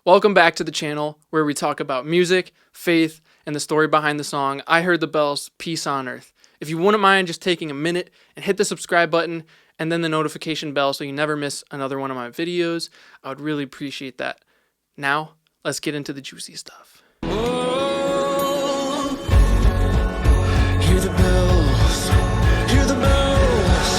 Welcome back to the channel where we talk about music, faith, and the story behind the song I Heard the Bells, Peace on Earth. If you wouldn't mind just taking a minute and hit the subscribe button and then the notification bell so you never miss another one of my videos, I would really appreciate that. Now, let's get into the juicy stuff. Oh, hear the bells, hear the bells,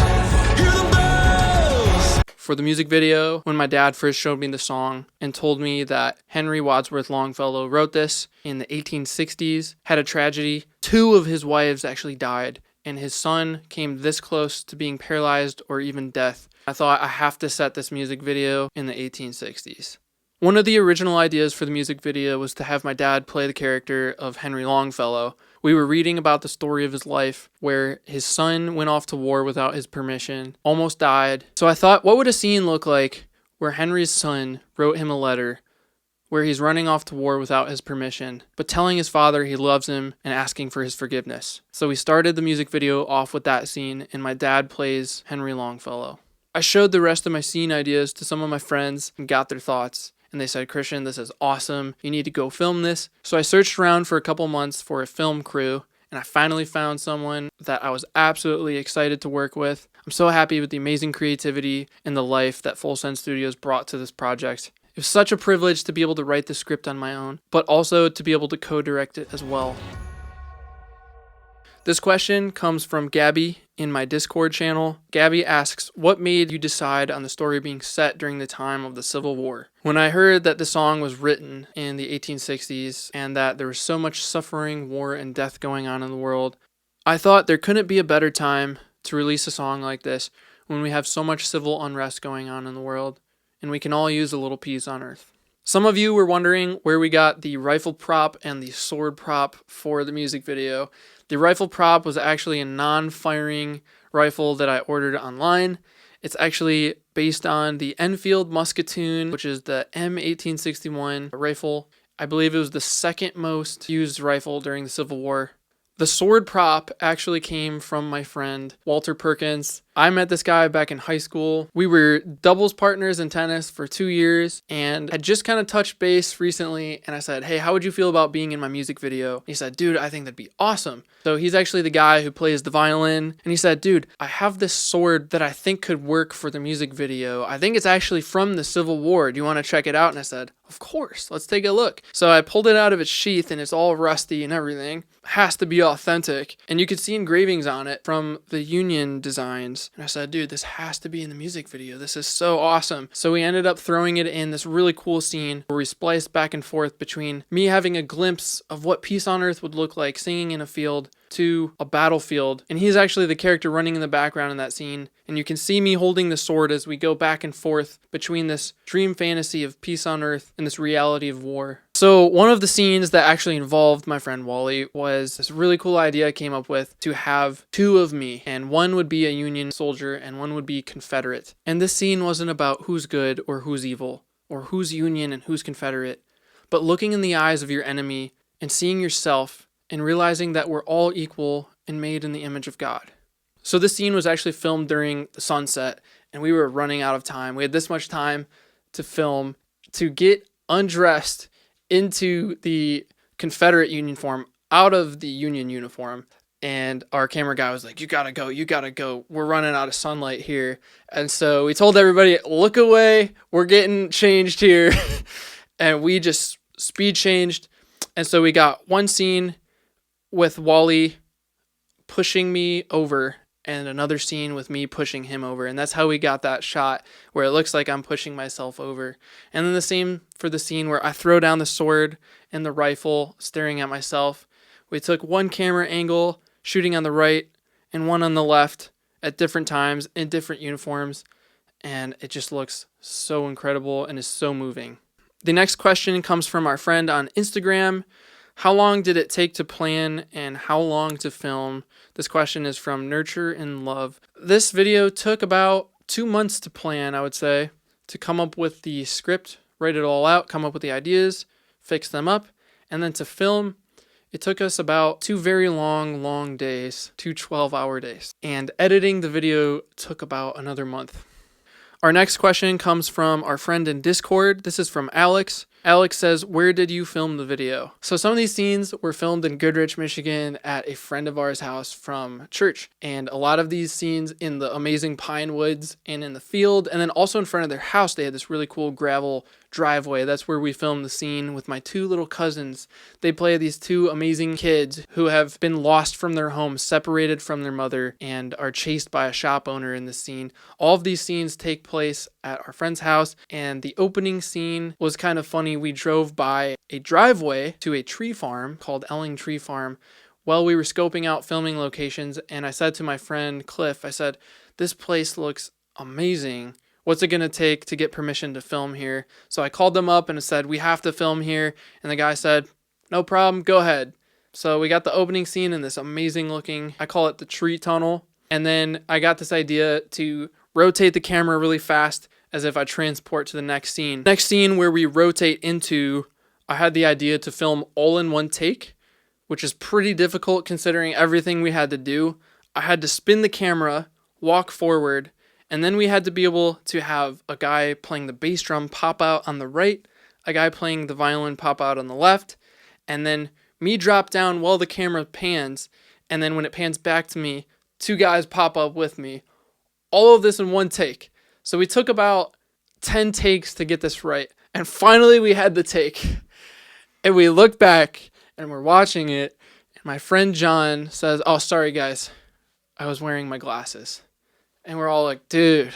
hear the bells. For the music video, when my dad first showed me the song and told me that Henry Wadsworth Longfellow wrote this in the 1860s, had a tragedy, 2 of his wives actually died, and his son came this close to being paralyzed or even death, I thought I have to set this music video in the 1860s. One of the original ideas for the music video was to have my dad play the character of Henry Longfellow. We were reading about the story of his life where his son went off to war without his permission, almost died. So I thought, what would a scene look like where Henry's son wrote him a letter where he's running off to war without his permission, but telling his father he loves him and asking for his forgiveness. So we started the music video off with that scene, and my dad plays Henry Longfellow. I showed the rest of my scene ideas to some of my friends and got their thoughts. And they said, Christian, this is awesome. You need to go film this. So I searched around for a couple months for a film crew, and I finally found someone that I was absolutely excited to work with. I'm so happy with the amazing creativity and the life that Full Send Studios brought to this project. It was such a privilege to be able to write the script on my own, but also to be able to co-direct it as well. This question comes from Gabby in my Discord channel. Gabby asks, what made you decide on the story being set during the time of the Civil War? When I heard that the song was written in the 1860s and that there was so much suffering, war, and death going on in the world, I thought there couldn't be a better time to release a song like this when we have so much civil unrest going on in the world and we can all use a little peace on earth. Some of you were wondering where we got the rifle prop and the sword prop for the music video. The rifle prop was actually a non-firing rifle that I ordered online. It's actually based on the Enfield Musketoon, which is the M1861 rifle. I believe it was the second most used rifle during the Civil War. The sword prop actually came from my friend Walter Perkins. I met this guy back in high school. We were doubles partners in tennis for 2 years and had just kind of touched base recently, and I said, hey, how would you feel about being in my music video? He said, dude, I think that'd be awesome. So he's actually the guy who plays the violin, and he said, dude, I have this sword that I think could work for the music video. I think it's actually from the Civil War. Do you want to check it out? And I said, of course, let's take a look. So I pulled it out of its sheath and it's all rusty and everything. Has to be authentic. And you could see engravings on it from the Union designs. And I said, dude, this has to be in the music video. This is so awesome. So we ended up throwing it in this really cool scene where we spliced back and forth between me having a glimpse of what peace on earth would look like singing in a field to a battlefield. And he's actually the character running in the background in that scene. And you can see me holding the sword as we go back and forth between this dream fantasy of peace on earth and this reality of war. So one of the scenes that actually involved my friend Wally was this really cool idea I came up with to have 2 of me, and one would be a Union soldier and one would be Confederate. And this scene wasn't about who's good or who's evil or who's Union and who's Confederate, but looking in the eyes of your enemy and seeing yourself and realizing that we're all equal and made in the image of God. So this scene was actually filmed during the sunset, and we were running out of time. We had this much time to film to get undressed into the Confederate uniform out of the Union uniform. And our camera guy was like, you gotta go. We're running out of sunlight here. And so we told everybody, look away. We're getting changed here. And we just speed changed. And so we got one scene with Wally pushing me over and another scene with me pushing him over. And that's how we got that shot where it looks like I'm pushing myself over. And then the same for the scene where I throw down the sword and the rifle staring at myself. We took one camera angle shooting on the right and one on the left at different times in different uniforms. And it just looks so incredible and is so moving. The next question comes from our friend on Instagram. How long did it take to plan and how long to film? This question is from Nurture and Love. This video took about 2 months to plan, I would say, to come up with the script, write it all out, come up with the ideas, fix them up, and then to film. It took us about 2 very long days, 2 12-hour days. And editing the video took about another month. Our next question comes from our friend in Discord. This is from Alex. Alex says, where did you film the video? So some of these scenes were filmed in Goodrich, Michigan at a friend of ours' house from church. And a lot of these scenes in the amazing pine woods and in the field. And then also in front of their house, they had this really cool gravel driveway. That's where we filmed the scene with my two little cousins. They play these two amazing kids who have been lost from their home, separated from their mother, and are chased by a shop owner in the scene. All of these scenes take place at our friend's house, and the opening scene was kind of funny. We drove by a driveway to a tree farm called Elling Tree Farm while we were scoping out filming locations, and I said to my friend Cliff, I said, this place looks amazing. What's it going to take to get permission to film here? So I called them up and I said, we have to film here. And the guy said, no problem, go ahead. So we got the opening scene in this amazing looking, I call it the tree tunnel. And then I got this idea to rotate the camera really fast as if I transport to the next scene. Next scene where we rotate into, I had the idea to film all in one take, which is pretty difficult considering everything we had to do. I had to spin the camera, walk forward, and then we had to be able to have a guy playing the bass drum pop out on the right, a guy playing the violin pop out on the left, and then me drop down while the camera pans, and then when it pans back to me, two guys pop up with me. All of this in one take. So we took about 10 takes to get this right, and finally we had the take. And we look back, and we're watching it, and my friend John says, oh, sorry guys, I was wearing my glasses. And we're all like, dude,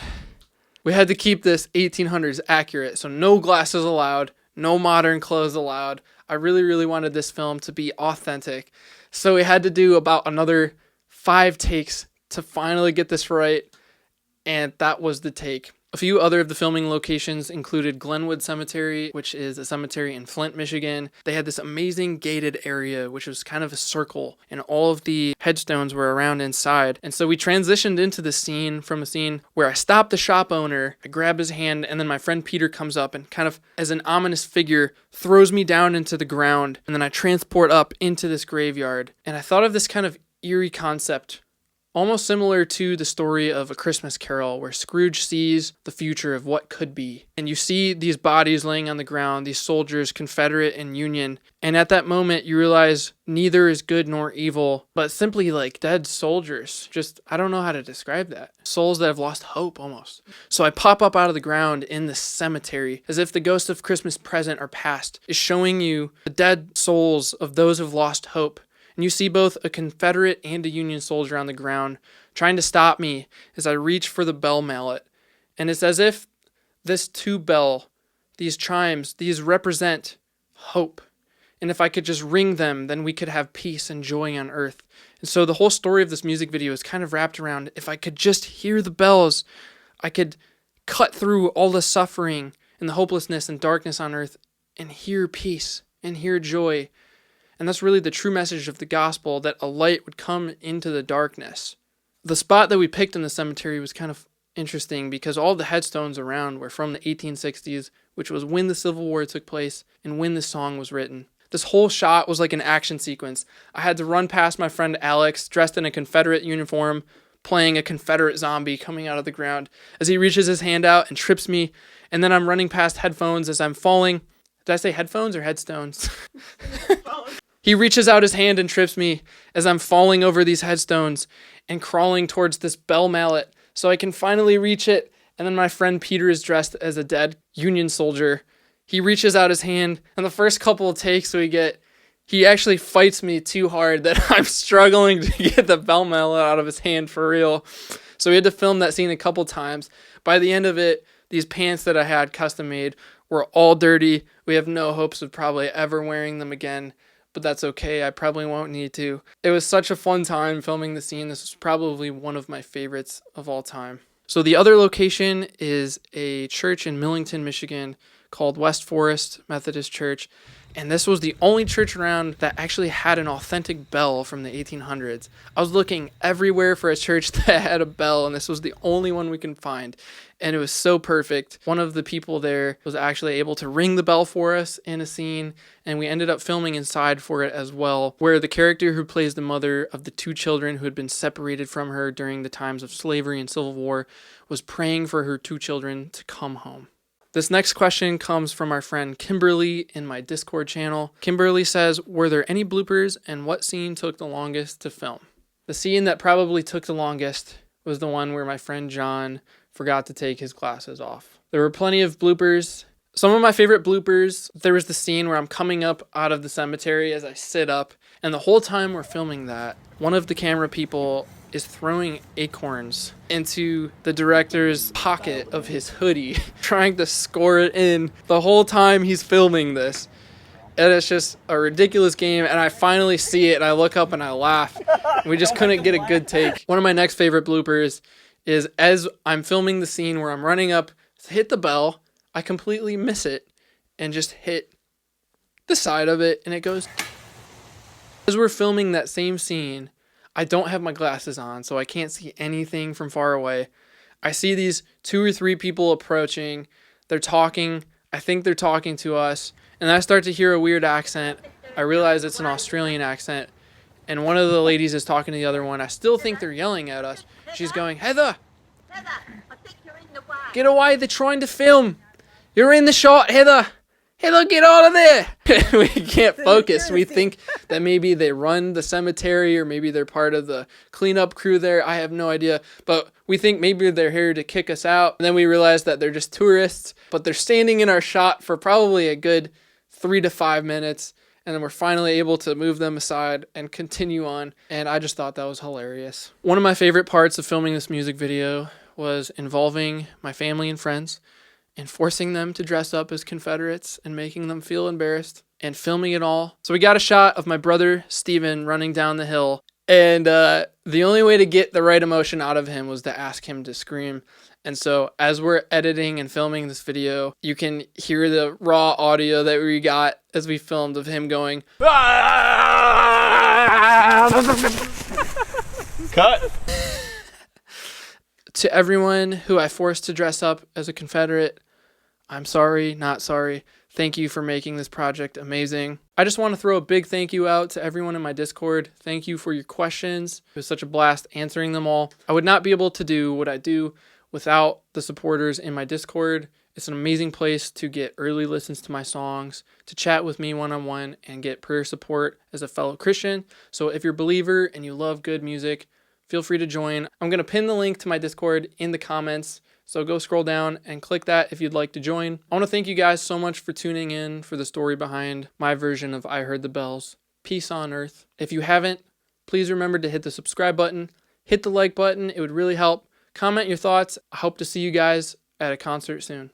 we had to keep this 1800s accurate. So no glasses allowed, no modern clothes allowed. I really, really wanted this film to be authentic. So we had to do about another 5 takes to finally get this right. And that was the take. A few other of the filming locations included Glenwood Cemetery, which is a cemetery in Flint, Michigan. They had this amazing gated area, which was kind of a circle, and all of the headstones were around inside. And so we transitioned into the scene from a scene where I stopped the shop owner, I grab his hand, and then my friend Peter comes up and kind of, as an ominous figure, throws me down into the ground, and then I transport up into this graveyard. And I thought of this kind of eerie concept, almost similar to the story of A Christmas Carol, where Scrooge sees the future of what could be. And you see these bodies laying on the ground, these soldiers, Confederate and Union. And at that moment, you realize neither is good nor evil, but simply like dead soldiers. Just, I don't know how to describe that. Souls that have lost hope almost. So I pop up out of the ground in the cemetery, as if the ghost of Christmas present or past is showing you the dead souls of those who've lost hope. And you see both a Confederate and a Union soldier on the ground trying to stop me as I reach for the bell mallet. And it's as if this tube bell, these chimes, these represent hope. And if I could just ring them, then we could have peace and joy on earth. And so the whole story of this music video is kind of wrapped around, if I could just hear the bells, I could cut through all the suffering and the hopelessness and darkness on earth and hear peace and hear joy. And that's really the true message of the gospel, that a light would come into the darkness. The spot that we picked in the cemetery was kind of interesting because all the headstones around were from the 1860s, which was when the Civil War took place and when this song was written. This whole shot was like an action sequence. I had to run past my friend Alex, dressed in a Confederate uniform, playing a Confederate zombie coming out of the ground, as he reaches his hand out and trips me, and then I'm running past headphones as I'm falling. Did I say headphones or headstones? He reaches out his hand and trips me as I'm falling over these headstones and crawling towards this bell mallet so I can finally reach it. And then my friend Peter is dressed as a dead Union soldier. He reaches out his hand, and the first couple of takes we get, he actually fights me too hard that I'm struggling to get the bell mallet out of his hand for real. So we had to film that scene a couple times. By the end of it, these pants that I had custom made were all dirty. We have no hopes of probably ever wearing them again. But that's okay, I probably won't need to. It was such a fun time filming the scene. This was probably one of my favorites of all time. So the other location is a church in Millington, Michigan called West Forest Methodist Church. And this was the only church around that actually had an authentic bell from the 1800s. I was looking everywhere for a church that had a bell, and this was the only one we can find. And it was so perfect. One of the people there was actually able to ring the bell for us in a scene, and we ended up filming inside for it as well, where the character who plays the mother of the 2 children who had been separated from her during the times of slavery and Civil War was praying for her 2 children to come home. This next question comes from our friend Kimberly in my Discord channel. Kimberly says, were there any bloopers and what scene took the longest to film? The scene that probably took the longest was the one where my friend John forgot to take his glasses off. There were plenty of bloopers. Some of my favorite bloopers, there was the scene where I'm coming up out of the cemetery as I sit up, and the whole time we're filming that, one of the camera people is throwing acorns into the director's pocket of his hoodie, trying to score it in the whole time he's filming this. And it's just a ridiculous game, and I finally see it, and I look up and I laugh. We just couldn't get a good take. One of my next favorite bloopers is as I'm filming the scene where I'm running up to hit the bell, I completely miss it and just hit the side of it, and it goes. As we're filming that same scene, I don't have my glasses on, so I can't see anything from far away. I see these 2 or 3 people approaching. They're talking. I think they're talking to us. And I start to hear a weird accent. I realize it's an Australian accent. And one of the ladies is talking to the other one. I still think they're yelling at us. She's going, Heather, Heather, I think you're in the way. get away. They're trying to film. You're in the shot, Heather. Heather, get out of there. We can't focus. We think that maybe they run the cemetery or maybe they're part of the cleanup crew there. I have no idea. But we think maybe they're here to kick us out. And then we realize that they're just tourists. But they're standing in our shot for probably a good 3 to 5 minutes. And then we're finally able to move them aside and continue on. And I just thought that was hilarious. One of my favorite parts of filming this music video was involving my family and friends and forcing them to dress up as Confederates and making them feel embarrassed and filming it all. So we got a shot of my brother, Steven, running down the hill. And the only way to get the right emotion out of him was to ask him to scream. And so as we're editing and filming this video, you can hear the raw audio that we got as we filmed of him going, Cut. To everyone who I forced to dress up as a Confederate, I'm sorry, not sorry. Thank you for making this project amazing. I just want to throw a big thank you out to everyone in my Discord. Thank you for your questions. It was such a blast answering them all. I would not be able to do what I do without the supporters in my Discord. It's an amazing place to get early listens to my songs, to chat with me one-on-one, and get prayer support as a fellow Christian. So if you're a believer and you love good music, feel free to join. I'm going to pin the link to my Discord in the comments, so go scroll down and click that if you'd like to join. I want to thank you guys so much for tuning in for the story behind my version of I Heard the Bells. Peace on earth. If you haven't, please remember to hit the subscribe button, hit the like button. It would really help. Comment your thoughts. I hope to see you guys at a concert soon.